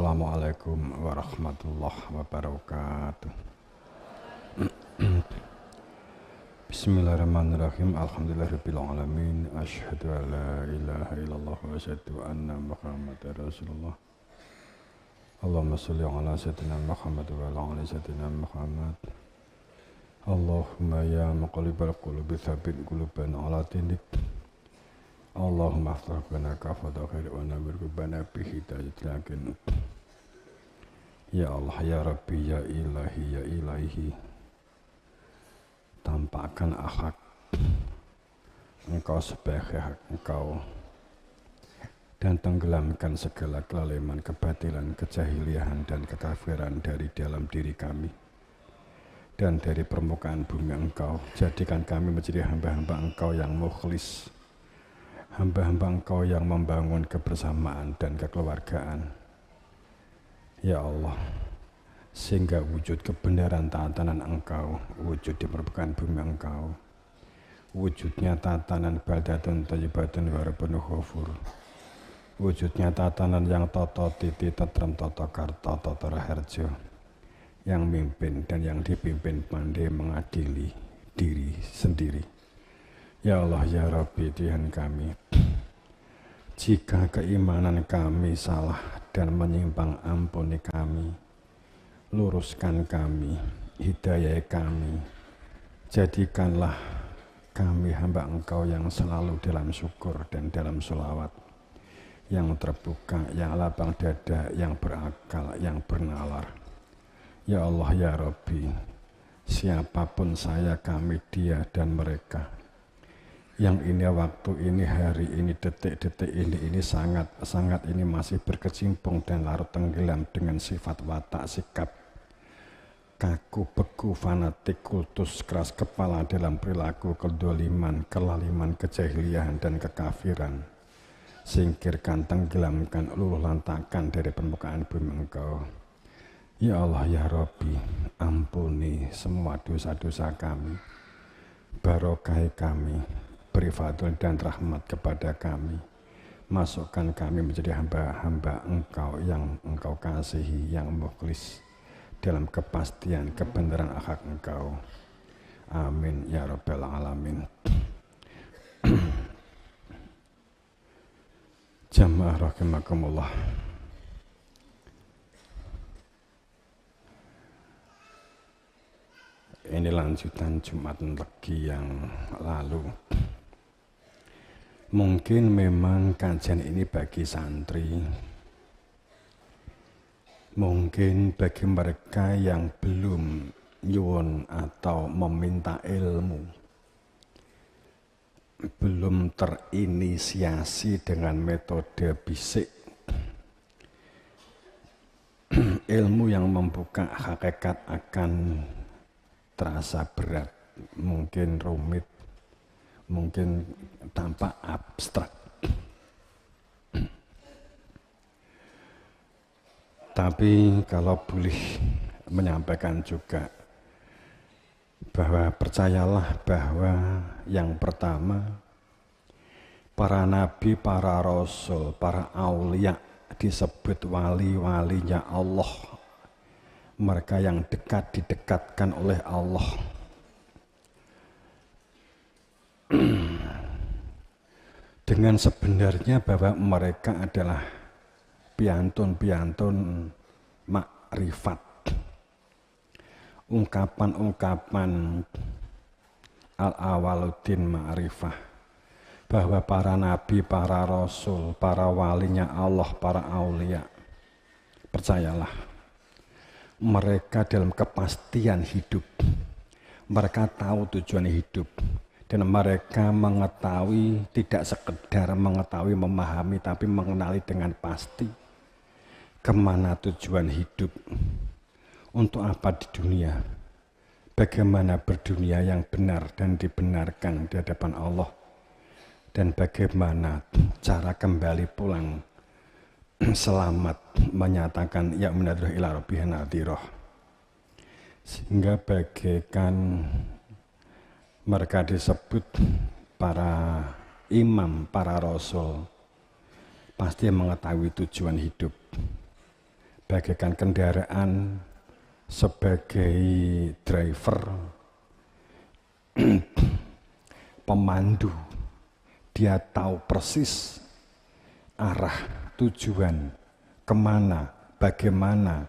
Assalamualaikum warahmatullahi wabarakatuh. Bismillahirrahmanirrahim. Alhamdulillahirabbil alamin. Asyhadu an la ilaha illallah wa asyhadu anna Muhammadar Rasulullah. Allahumma shalli ala sayyidina Muhammad wa ala ali sayyidina Muhammad. Allahumma ya muqallibal qulubi tsabbit qulubana ala dinik. Allahumma aftah lana kafata khair wa nawwir qulubana bi hidayatil yakin. Ya Allah, ya Rabbi, ya Ilahi, ya Ilahi, tampakkan hak Engkau sebagai hak Engkau dan tenggelamkan segala kelaliman, kebatilan, kejahilian dan kekafiran dari dalam diri kami dan dari permukaan bumi Engkau. Jadikan kami menjadi hamba-hamba Engkau yang mukhlis, hamba-hamba Engkau yang membangun kebersamaan dan kekeluargaan. Ya Allah, sehingga wujud kebenaran tatanan Engkau wujud di permukaan bumi Engkau, wujudnya tatanan baldatun thayyibatun wa rabbun ghafur, wujudnya tatanan yang toto titi tetrem toto karto toto raharjo, yang mimpin dan yang dipimpin pandai mengadili diri sendiri. Ya Allah, ya Rabbi, Tuhan kami, jika keimanan kami salah dan menyimpang, ampuni kami, luruskan kami, hidayah kami, jadikanlah kami hamba Engkau yang selalu dalam syukur dan dalam sholawat, yang terbuka, yang lapang dada, yang berakal, yang bernalar. Ya Allah, ya Rabbi, siapapun saya, kami, dia, dan mereka, yang ini waktu ini, hari ini, detik-detik ini sangat ini masih berkecimpung dan larut tenggelam dengan sifat watak sikap kaku, beku, fanatik, kultus, keras kepala dalam perilaku, kedoliman, kelaliman, kejahilian dan kekafiran. Singkirkan, tenggelamkan, luluh lantakan dari permukaan bumi Engkau. Ya Allah, ya Rabbi, ampuni semua dosa-dosa kami, barokai kami, beri fadl dan rahmat kepada kami, masukkan kami menjadi hamba-hamba Engkau yang Engkau kasihi, yang mukhlis dalam kepastian kebenaran hak Engkau. Amin ya rabbal alamin. Jamaah rahimakumullah. Ini lanjutan Jumat Legi yang lalu. Mungkin memang kajian ini bagi santri, mungkin bagi mereka yang belum nyuwun atau meminta ilmu, belum terinisiasi dengan metode bisik, ilmu yang membuka hakikat akan terasa berat, mungkin rumit, mungkin tampak abstrak. Tapi kalau boleh menyampaikan juga bahwa percayalah bahwa yang pertama, para nabi, para rasul, para aulia disebut wali-walinya Allah, mereka yang dekat didekatkan oleh Allah. Dengan sebenarnya bahwa mereka adalah piantun-piantun makrifat, ungkapan-ungkapan al-awaluddin ma'rifah, bahwa para nabi, para rasul, para walinya Allah, para aulia, percayalah, mereka dalam kepastian hidup, mereka tahu tujuan hidup. Dan mereka mengetahui, tidak sekedar mengetahui, memahami, tapi mengenali dengan pasti kemana tujuan hidup, untuk apa di dunia, bagaimana berdunia yang benar dan dibenarkan di hadapan Allah, dan bagaimana cara kembali pulang selamat, menyatakan ya minadroh ila rabbih nadhiroh. Sehingga bagaikan mereka disebut para imam, para rasul, pasti mengetahui tujuan hidup, bagaikan kendaraan, sebagai driver, pemandu. Dia tahu persis arah, tujuan, kemana, bagaimana,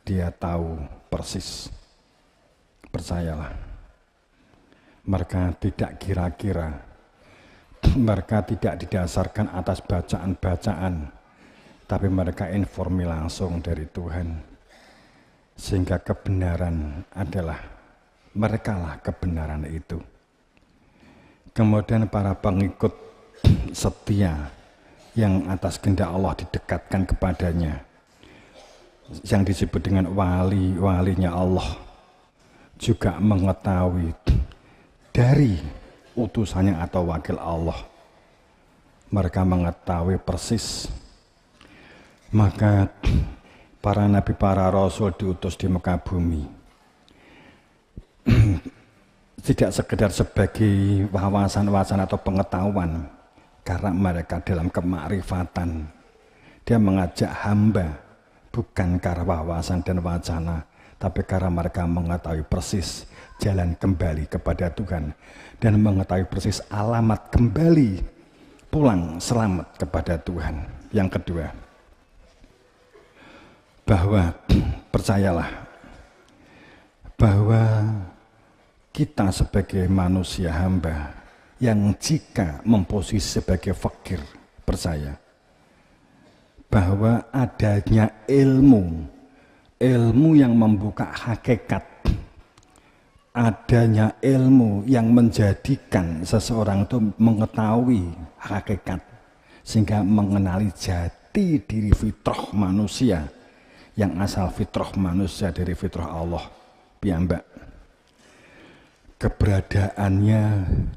dia tahu persis. Percayalah, mereka tidak kira-kira, mereka tidak didasarkan atas bacaan-bacaan, tapi mereka informi langsung dari Tuhan. Sehingga kebenaran adalah, merekalah kebenaran itu. Kemudian para pengikut setia yang atas kehendak Allah didekatkan kepadanya, yang disebut dengan wali-walinya Allah, juga mengetahui dari utusannya atau wakil Allah. Mereka mengetahui persis. Maka para nabi, para rasul diutus di muka bumi tidak sekedar sebagai wawasan-wawasan atau pengetahuan, karena mereka dalam kemakrifatan. Dia mengajak hamba bukan karena wawasan dan wacana, tapi karena mereka mengetahui persis jalan kembali kepada Tuhan dan mengetahui persis alamat kembali pulang selamat kepada Tuhan. Yang kedua, bahwa percayalah bahwa kita sebagai manusia hamba yang jika memposisi sebagai fakir, percaya bahwa adanya ilmu yang membuka hakikat, adanya ilmu yang menjadikan seseorang itu mengetahui hakikat, sehingga mengenali jati diri fitrah manusia, yang asal fitrah manusia dari fitrah Allah piyambak. Keberadaannya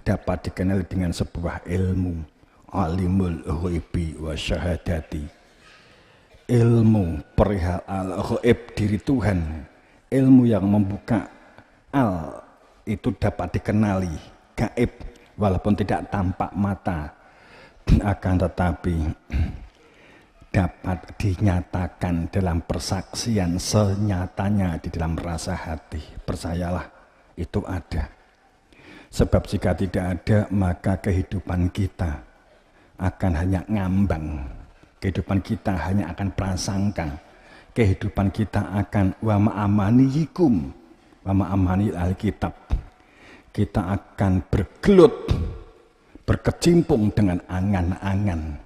dapat dikenal dengan sebuah ilmu, alimul ghaibi wa syahadati, ilmu perihal al-ghaib diri Tuhan, ilmu yang membuka al itu dapat dikenali, gaib walaupun tidak tampak mata, akan tetapi dapat dinyatakan dalam persaksian senyatanya di dalam rasa hati. Percayalah, itu ada. Sebab jika tidak ada, maka kehidupan kita akan hanya ngambang. Kehidupan kita hanya akan prasangka. Kehidupan kita akan wa ma'amaniyikum, wa ma'amani alkitab. Kita akan bergelut, berkecimpung dengan angan-angan,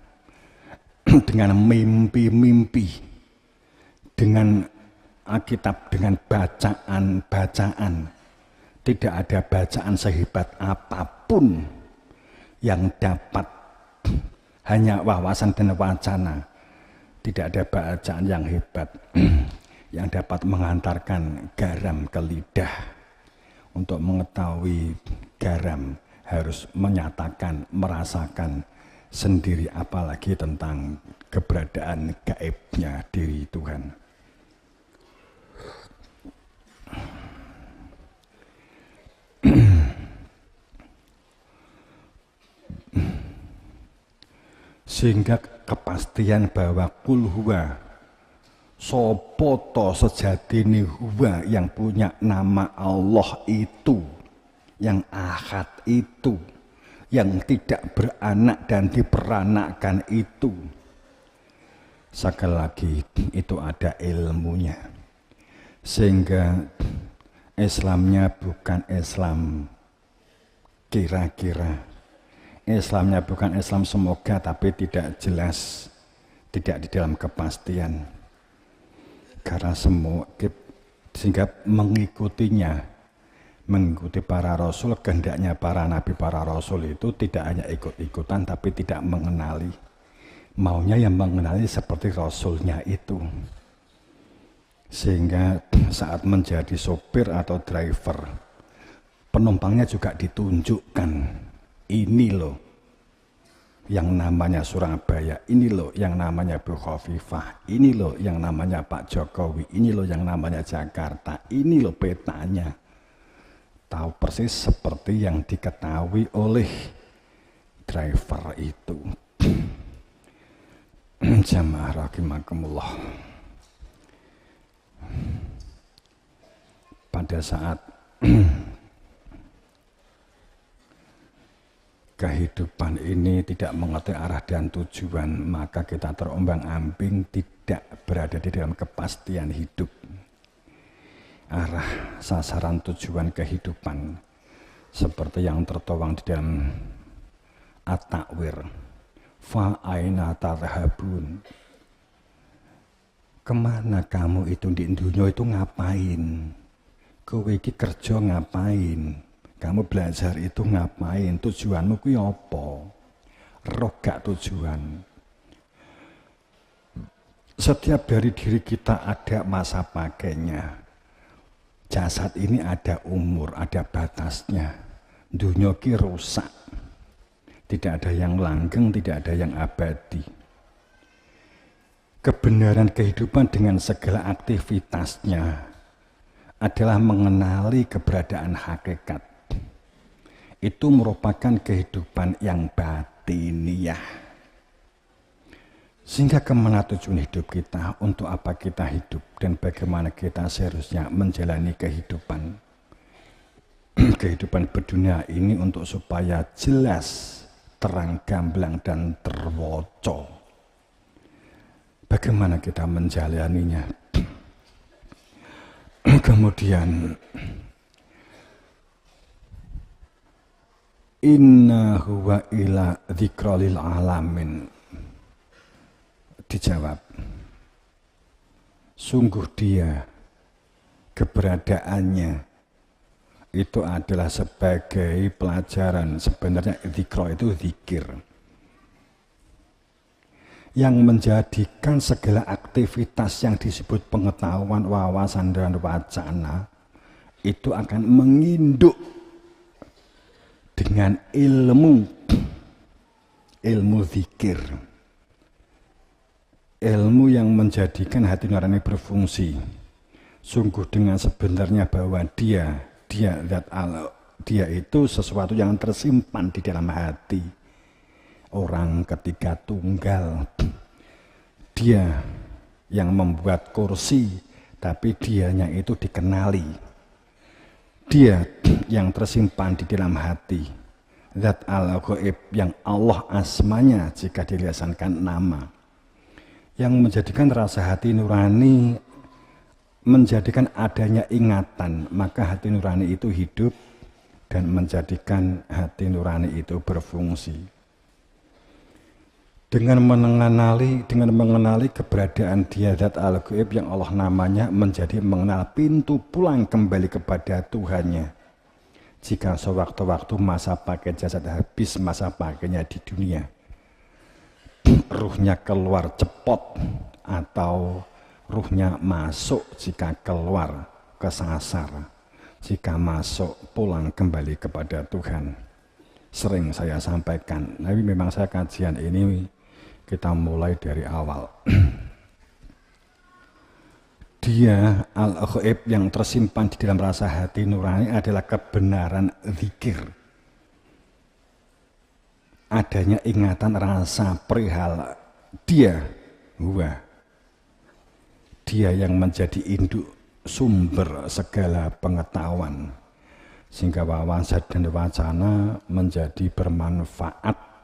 dengan mimpi-mimpi, dengan Alkitab, dengan bacaan-bacaan. Tidak ada bacaan sehebat apapun yang dapat, hanya wawasan dan wacana. Tidak ada bacaan yang hebat yang dapat mengantarkan garam ke lidah. Untuk mengetahui garam harus menyatakan, merasakan sendiri, apalagi tentang keberadaan gaibnya diri Tuhan. Sehingga kepastian bahwa kul huwa sopoto sejatine huwa, yang punya nama Allah itu, yang ahad itu, yang tidak beranak dan diperanakkan itu, sekali lagi itu ada ilmunya. Sehingga Islamnya bukan Islam kira-kira, Islamnya bukan Islam semoga, tapi tidak jelas, tidak di dalam kepastian. Karena semua, sehingga mengikutinya, mengikuti para rasul, kehendaknya para nabi, para rasul itu tidak hanya ikut-ikutan, tapi tidak mengenali. Maunya yang mengenali seperti rasulnya itu. Sehingga saat menjadi sopir atau driver, penumpangnya juga ditunjukkan. Ini loh yang namanya Surabaya, ini loh yang namanya Bu Khofifah, ini loh yang namanya Pak Jokowi, ini loh yang namanya Jakarta, ini loh petanya. Tahu persis seperti yang diketahui oleh driver itu. Jamaah rahimakumullah. pada saat kehidupan ini tidak mengetahui arah dan tujuan, maka kita terombang-ambing, tidak berada di dalam kepastian hidup. Arah, sasaran, tujuan kehidupan seperti yang tertuang di dalam At-Takwir, fa aina tarhabun, kemana kamu itu di dunia itu ngapain, kowe iki kerja ngapain, kamu belajar itu ngapain, tujuanmu kuwi apa, roh gak tujuan. Setiap dari diri kita ada masa pakainya. Jasad ini ada umur, ada batasnya. Dunia ki rusak. Tidak ada yang langgeng, tidak ada yang abadi. Kebenaran kehidupan dengan segala aktivitasnya adalah mengenali keberadaan hakikat. Itu merupakan kehidupan yang batiniah. Sehingga kemana tujuan hidup kita, untuk apa kita hidup, dan bagaimana kita seharusnya menjalani kehidupan. Kehidupan berdunia ini untuk supaya jelas, terang, gamblang, dan terwoco. Bagaimana kita menjalaninya. Kemudian, inna huwa ila dzikra lil alamin. Dijawab, sungguh dia, keberadaannya itu adalah sebagai pelajaran. Sebenarnya dzikra itu zikir yang menjadikan segala aktivitas yang disebut pengetahuan, wawasan, dan wacana itu akan menginduk dengan ilmu zikir. Ilmu yang menjadikan hati nurani berfungsi sungguh dengan sebenarnya bahwa dia zat Allah, dia itu sesuatu yang tersimpan di dalam hati orang ketiga tunggal. Dia yang membuat kursi, tapi dianya itu dikenali. Dia yang tersimpan di dalam hati, zat al-ghaib yang Allah asmanya jika dilisankan nama, yang menjadikan rasa hati nurani, menjadikan adanya ingatan, maka hati nurani itu hidup dan menjadikan hati nurani itu berfungsi. Dengan mengenali keberadaan dia zat al-ghaib yang Allah namanya, menjadi mengenal pintu pulang kembali kepada Tuhannya. Jika sewaktu-waktu masa pakai jasad habis, masa pakainya di dunia, ruhnya keluar cepot atau ruhnya masuk, jika keluar kesasar, jika masuk pulang kembali kepada Tuhan. Sering saya sampaikan, tapi memang saya kajian ini kita mulai dari awal. Dia al-ghaib yang tersimpan di dalam rasa hati nurani adalah kebenaran zikir. Adanya ingatan rasa perihal dia, dia yang menjadi induk sumber segala pengetahuan, sehingga wawasan dan wacana menjadi bermanfaat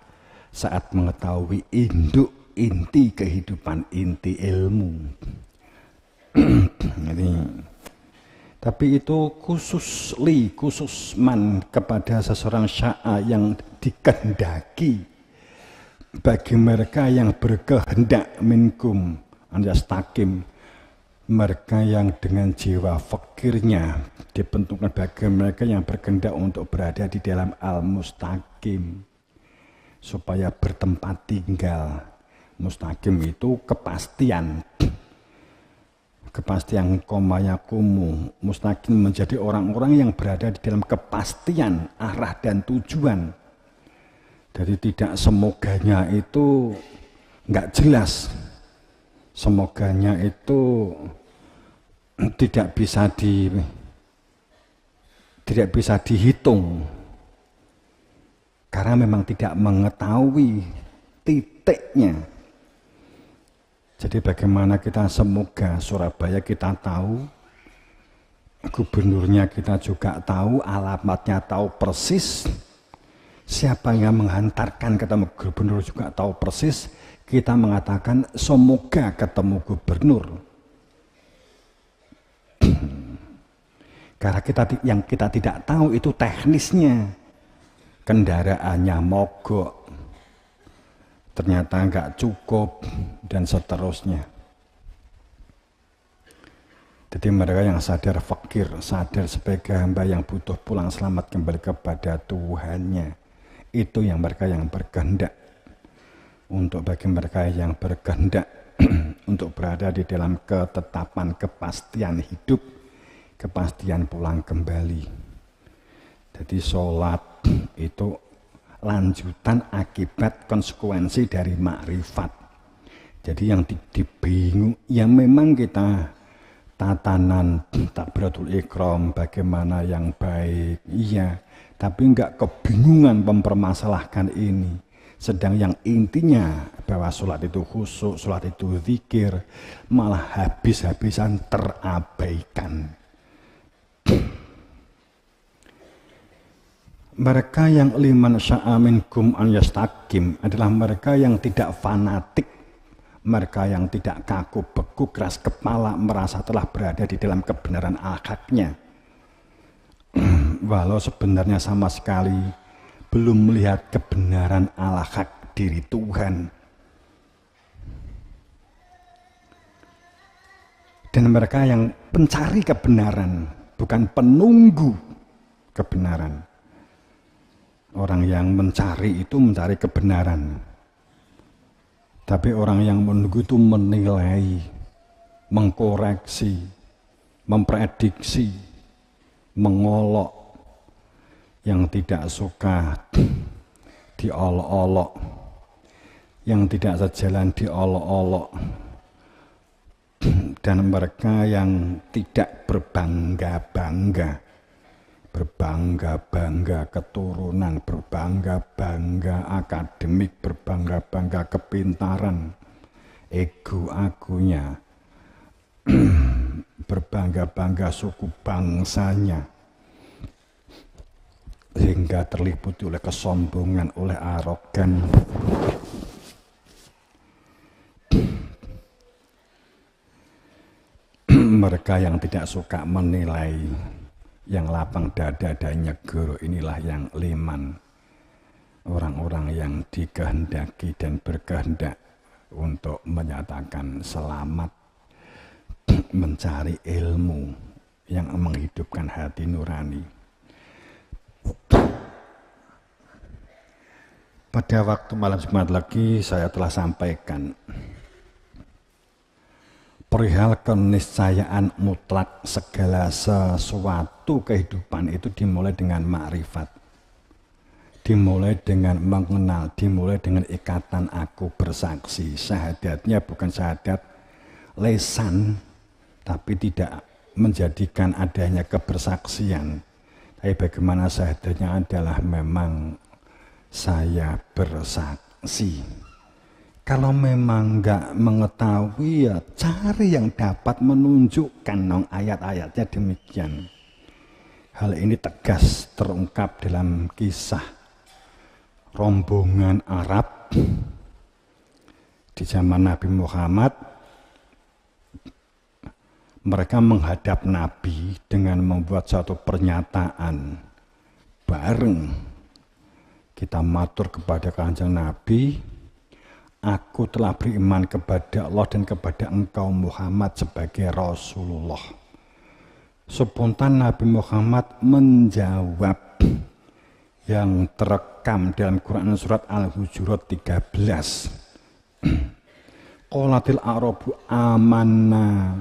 saat mengetahui induk inti kehidupan, inti ilmu. Tapi itu khususman kepada seseorang sya'a yang dikehendaki, bagi mereka yang berkehendak minkum anyastakim, mereka yang dengan jiwa fakirnya dibentukkan bagi mereka yang berkehendak untuk berada di dalam al-mustaqim, supaya bertempat tinggal. Mustaqim itu kepastian komayakumu. Mustaqim menjadi orang-orang yang berada di dalam kepastian arah dan tujuan. Jadi tidak semoganya itu nggak jelas, semoganya itu tidak bisa dihitung, karena memang tidak mengetahui titiknya. Jadi bagaimana kita semoga Surabaya kita tahu, gubernurnya kita juga tahu, alamatnya tahu persis, siapa yang menghantarkan ketemu gubernur juga tahu persis. Kita mengatakan semoga ketemu gubernur. Karena yang kita tidak tahu itu teknisnya, kendaraannya mogok, ternyata nggak cukup, dan seterusnya. Jadi mereka yang sadar fakir, sadar sebagai hamba yang butuh pulang selamat kembali kepada Tuhannya, itu yang mereka yang berkehendak. Untuk bagi mereka yang berkehendak untuk berada di dalam ketetapan kepastian hidup, kepastian pulang kembali. Jadi sholat itu lanjutan akibat konsekuensi dari makrifat. Jadi yang dibingung, ya memang kita tatanan takbiratul ihram bagaimana yang baik, iya, tapi enggak kebingungan mempermasalahkan ini. Sedang yang intinya bahwa sholat itu khusyuk, sholat itu zikir, malah habis-habisan terabaikan. Mereka yang liman sya'a minkum an yastaqim adalah mereka yang tidak fanatik, mereka yang tidak kaku beku keras kepala merasa telah berada di dalam kebenaran al-haqnya, walau sebenarnya sama sekali belum melihat kebenaran al-haq diri Tuhan. Dan mereka yang pencari kebenaran, bukan penunggu kebenaran. Orang yang mencari itu mencari kebenaran. Tapi orang yang menunggu itu menilai, mengkoreksi, memprediksi, mengolok. Yang tidak suka diolok-olok, yang tidak sejalan diolok-olok, dan mereka yang tidak berbangga-bangga, berbangga-bangga keturunan, berbangga-bangga akademik, berbangga-bangga kepintaran, ego akunya, berbangga-bangga suku bangsanya, sehingga terliputi oleh kesombongan, oleh arogan. Mereka yang tidak suka menilai, yang lapang dada dan nyegoro, inilah yang liman. Orang-orang yang dikehendaki dan berkehendak untuk menyatakan selamat, mencari ilmu yang menghidupkan hati nurani. Pada waktu malam Jumat lagi saya telah sampaikan perihal keniscayaan mutlak segala sesuatu kehidupan itu dimulai dengan makrifat, dimulai dengan mengenal, dimulai dengan ikatan aku bersaksi. Syahadatnya bukan syahadat lesan, tapi tidak menjadikan adanya kebersaksian. Tapi bagaimana syahadatnya adalah memang saya bersaksi. Kalau memang nggak mengetahui, ya cari yang dapat menunjukkan, ayat-ayatnya demikian. Hal ini tegas terungkap dalam kisah rombongan Arab di zaman Nabi Muhammad. Mereka menghadap Nabi dengan membuat suatu pernyataan bareng. Kita matur kepada Kanjeng Nabi, aku telah beriman kepada Allah dan kepada engkau Muhammad sebagai Rasulullah. Spontan Nabi Muhammad menjawab yang terekam dalam Quran surat Al-Hujurat 13. Qolatil a'rabu amanna.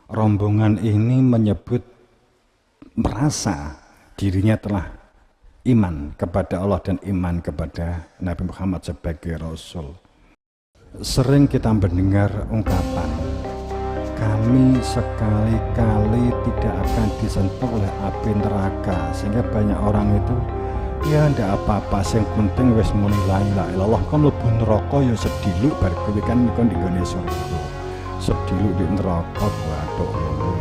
Rombongan ini menyebut, merasa dirinya telah iman kepada Allah dan iman kepada Nabi Muhammad sebagai Rasul. Sering kita mendengar ungkapan, kami sekali-kali tidak akan disentuh oleh api neraka, sehingga banyak orang itu, ya ndak apa-apa, yang penting wis muni la ilaha illallah, kan mlebu neraka ya sediluk bar kowe kan di nggone surga. Sediluk di neraka bathuk ngono.